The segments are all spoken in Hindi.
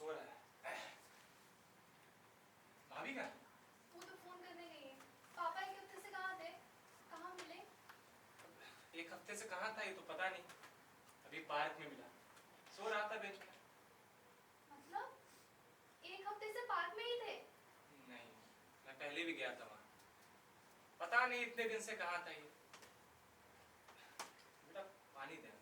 सो रहा है। भाभी का वो तो फोन करने गई है। पापा एक हफ्ते से कहाँ थे? कहाँ मिले? एक हफ्ते से कहाँ था ये तो पता नहीं। अभी पार्क में मिला, सो रहा था बेंच पे। मतलब एक हफ्ते से पार्क में ही थे? नहीं, मैं पहले भी गया था वहाँ। पता नहीं इतने दिन से कहाँ था ये। बेटा पानी दे।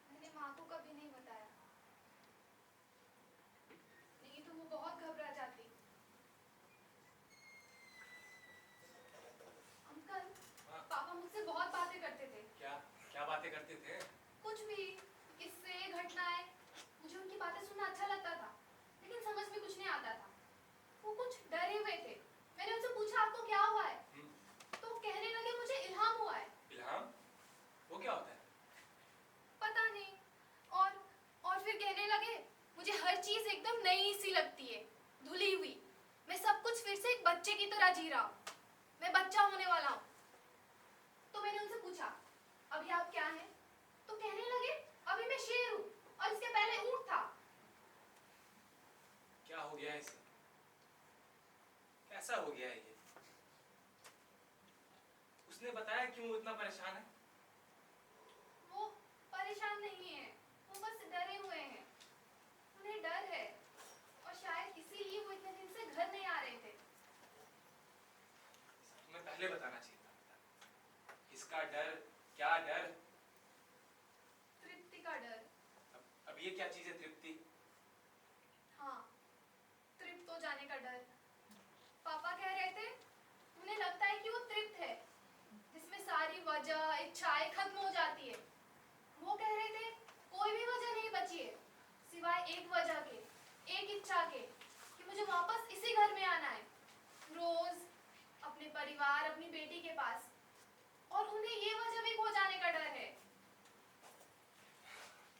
मैंने माँ को कभी नहीं बताया, नहीं तो वो बहुत घबरा जाती। अंकल, हाँ? पापा मुझसे बहुत बातें करते थे। क्या क्या बातें करते थे? कुछ भी, किस्से, घटनाएं। मुझे उनकी बातें सुनना अच्छा लगता था, लेकिन समझ में कुछ नहीं आता था। वो कुछ डरे हुए थे। मैंने उनसे पूछा आपको क्या हुआ है? तो कहने लगे मुझे इल्हाम हुआ है। इल्हाम? वो क्या होता है? पता नहीं। और फिर कहने लगे मुझे हर चीज एकदम नई सी लगती है, धुली हुई। मैं सब कुछ फिर से एक बच्चे की तरह जी रहा हूँ। मैं बच्चा होने वाला हूँ। तो मैंने उनसे पूछा अभी आप क्या हैं? तो कहने लगे अभी मैं शेर हूँ और इसके पहले ऊंट था। क्या हो गया इसे? कैसा हो गया है ये? उसने बताया क्यों वो इतना परेशान है? वो परेशान नहीं है, वो बस डरे हुए हैं। उन्हें डर है और शायद इसीलिए वो इतने दिन से घर नहीं आ रहे थे। तुम्हें पहले बताना चाहिए था। इसका डर? क्या डर? तृप्ति का डर। अब ये क्या चीज है तृप्ति? हाँ, तृप्त हो जाने का डर। पापा कह रहे थे उन्हें लगता है कि वो तृप्त है, जिसमें सारी वजह इच्छाएं खत्म हो जाती है। वो कह रहे थे कोई भी वजह नहीं बची है सिवाय एक वजह के, एक इच्छा के, कि मुझे वापस इसी घर में आना है, रोज अपने परिवार, अपनी बेटी के पास। और उन्हें ये वजह भी खो जाने का डर है।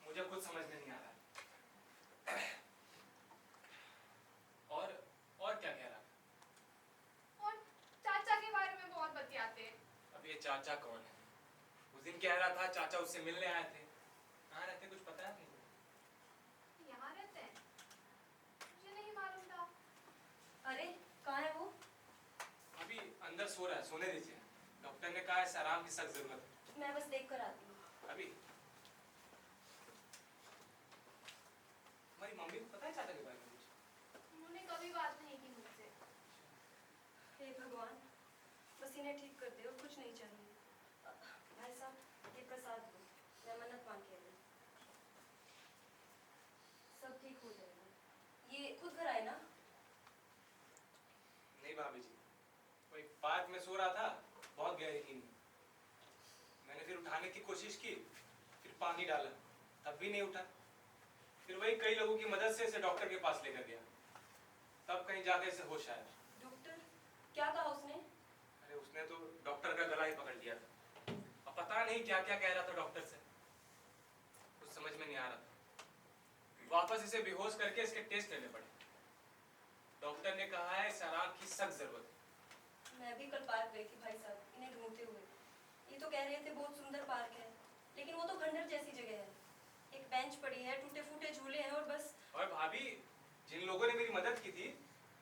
मुझे कुछ समझ में नहीं आ रहा। और क्या कह रहा था? और चाचा के बारे में बहुत बतियाते हैं। अब ये चाचा कौन है? उस दिन कह रहा था चाचा उससे मिलने आए थे। कहाँ रहते कुछ पता है? यहाँ रहते हैं? मुझे नहीं मालूम था। अरे कहाँ है वो? अभी अंदर सो रहा है, सोने दीजिए। डॉक्टर ने कहा है आराम की सख्त जरूरत है। मैं बस देख कर आती हूँ। अभी हमारी मम्मी को पता है चाचा के बारे में कुछ? उन्होंने कभी बात नहीं की मुझसे। हे भगवान, बस इन्हें ठीक कर दे और कुछ नहीं चाहिए। भाई साहब ये प्रसाद दो, मैं मन्नत मांग के आई। सब ठीक हो जाएगा। ये खुद घर आए ना? नहीं भाभी जी, वही पार्क में सो रहा था, बहुत गहरी नींद में। मैंने फिर उठाने की कोशिश की, फिर पानी डाला, तब भी नहीं उठा। फिर वही कई लोगों की मदद से इसे डॉक्टर के पास लेकर गया, तब कहीं जाके इसे होश आया। डॉक्टर क्या कहा उसने? अरे उसने तो डॉक्टर का गला ही पकड़ लिया था। अब पता नहीं क्या क्या कह रहा था डॉक्टर से, कुछ समझ में नहीं आ रहा था। वापस इसे बेहोश करके इसके टेस्ट लेने पड़े। डॉक्टर ने कहा है इसे आराम की सख्त जरूरत है। मैं भी कल पार्क गई थी भाई साहब, इन्हें ढूंढते हुए। ये तो कह रहे थे बहुत सुंदर पार्क है, लेकिन वो तो खंडर जैसी जगह है। एक बेंच पड़ी है, टूटे फूटे झूले हैं और बस। और भाभी, जिन लोगों ने मेरी मदद की थी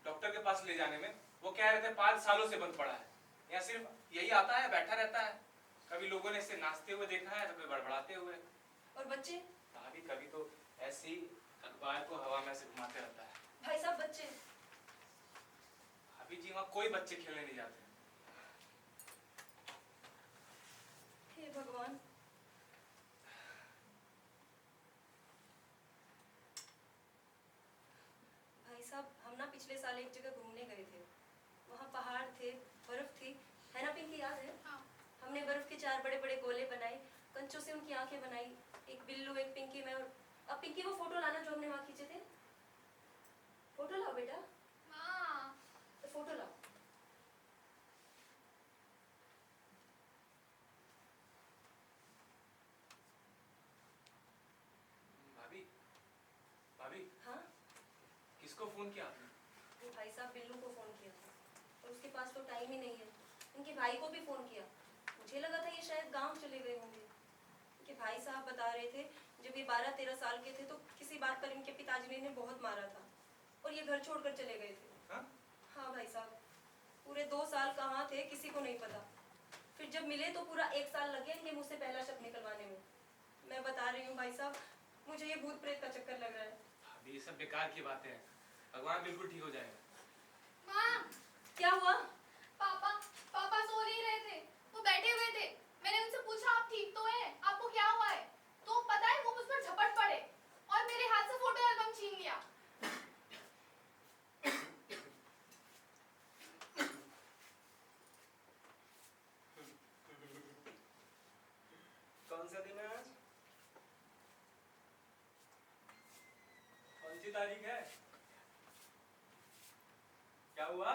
डॉक्टर के पास ले जाने में, वो कह रहे थे 5 सालों से बंद पड़ा है। यहाँ सिर्फ यही आता है, बैठा रहता है। कभी लोगों ने इसे नाचते हुए देखा है तो कभी बड़बड़ाते हुए। और बच्चे? भाभी कभी तो ऐसे ही अखबार को हवा में से घुमाते रहता है। भाई साहब बच्चे? भाभी जी वहाँ कोई बच्चे खेलने नहीं जाते। हे भगवान। भाई साहब हम ना पिछले साल एक जगह घूमने गए थे। वहाँ पहाड़ थे, बर्फ थी, है ना पिंकी, याद है? हाँ। हमने बर्फ के 4 बड़े बड़े गोले बनाए, कंचों से उनकी आंखें बनाई, एक बिल्लू, एक पिंकी, मैं। और अब पिंकी वो फोटो लाना जो हमने वहाँ खींचे थे। फोटो लाओ बेटा। हाँ। तो फोटो लाओ। भाभी हाँ किसको फोन किया आपने? वो भाई साहब बिल्लू को फोन किया था और उसके पास तो टाइम ही नहीं है। इनके भाई को भी फोन किया। मुझे लगा था ये शायद गांव चले गए होंगे। इनके भाई साहब बता रहे थे जब ये 12-13 साल के थे तो किसी बात पर इनके पिताजी ने इन्हें बहुत मारा था और ये घर छोड़कर चले गए थे। हाँ? हाँ भाई साहब, पूरे 2 साल कहाँ थे किसी को नहीं पता। फिर जब मिले तो पूरा 1 साल लग गया इनके मुंह से पहला शब्द निकलवाने में। मैं बता रही हूँ भाई साहब, मुझे ये भूत प्रेत का चक्कर लग रहा है। भाभी ये सब बेकार की बातें हैं। भगवान बिल्कुल ठीक हो जाएगा। माँ, क्या हुआ? पापा पापा सो नहीं रहे थे, वो बैठे हुए थे। मैंने उनसे पूछा आप ठीक तो हैं, आपको क्या हुआ है? तो पता है वो मुझ पर झपट पड़े और मेरे हाथ से फोटो एल्बम छीन लिया। कौन सा दिन है आज? कौन सी तारीख है? क्या हुआ?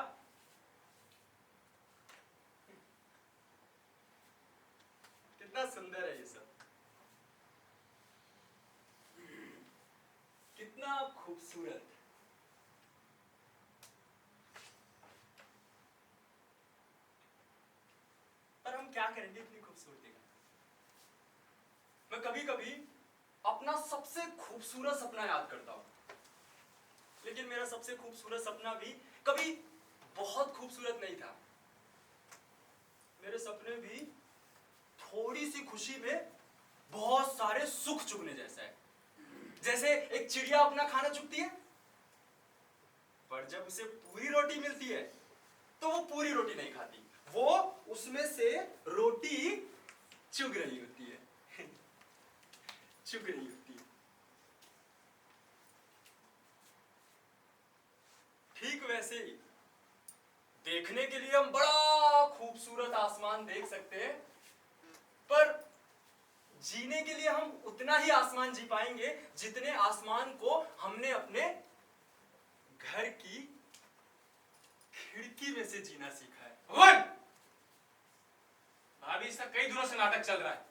कितना सुंदर है ये सब, कितना खूबसूरत। पर हम क्या करेंगे इतनी खूबसूरती का? मैं कभी कभी अपना सबसे खूबसूरत सपना याद करता हूं, लेकिन मेरा सबसे खूबसूरत सपना भी कभी बहुत खूबसूरत नहीं था। मेरे सपने भी थोड़ी सी खुशी में बहुत सारे सुख चुगने जैसा है। जैसे एक चिड़िया अपना खाना चुगती है, पर जब उसे पूरी रोटी मिलती है तो वो पूरी रोटी नहीं खाती, वो उसमें से रोटी चुग रही होती है। चुग रही होती है। ठीक वैसे ही देखने के लिए हम बड़ा खूबसूरत आसमान देख सकते हैं, पर जीने के लिए हम उतना ही आसमान जी पाएंगे जितने आसमान को हमने अपने घर की खिड़की में से जीना सीखा है। भगवान! भाभी इसका कई दिनों से नाटक चल रहा है।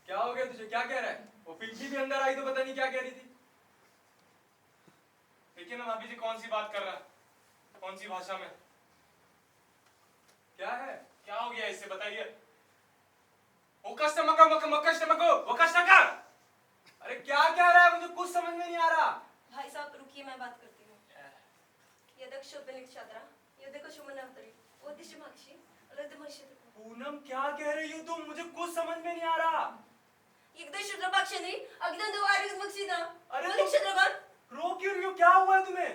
क्या हो गया तुझे? क्या कह रहा है? वो पिंकी भी अंदर आई तो पता नहीं क्या कह रही थी। देखिए ना भाभी जी कौन सी बात कर रहा है, कौन सी भाषा में। क्या है? क्या हो गया इससे बताइए। अरे क्या कह रहा है? मुझे कुछ समझ में नहीं आ रहा। भाई साहब रुकिए, मैं बात करती हूँ। पूनम क्या कह रही हो तुम? मुझे कुछ समझ में नहीं आ रहा। अरे रो क्यों रही हो? क्या हुआ है तुम्हें?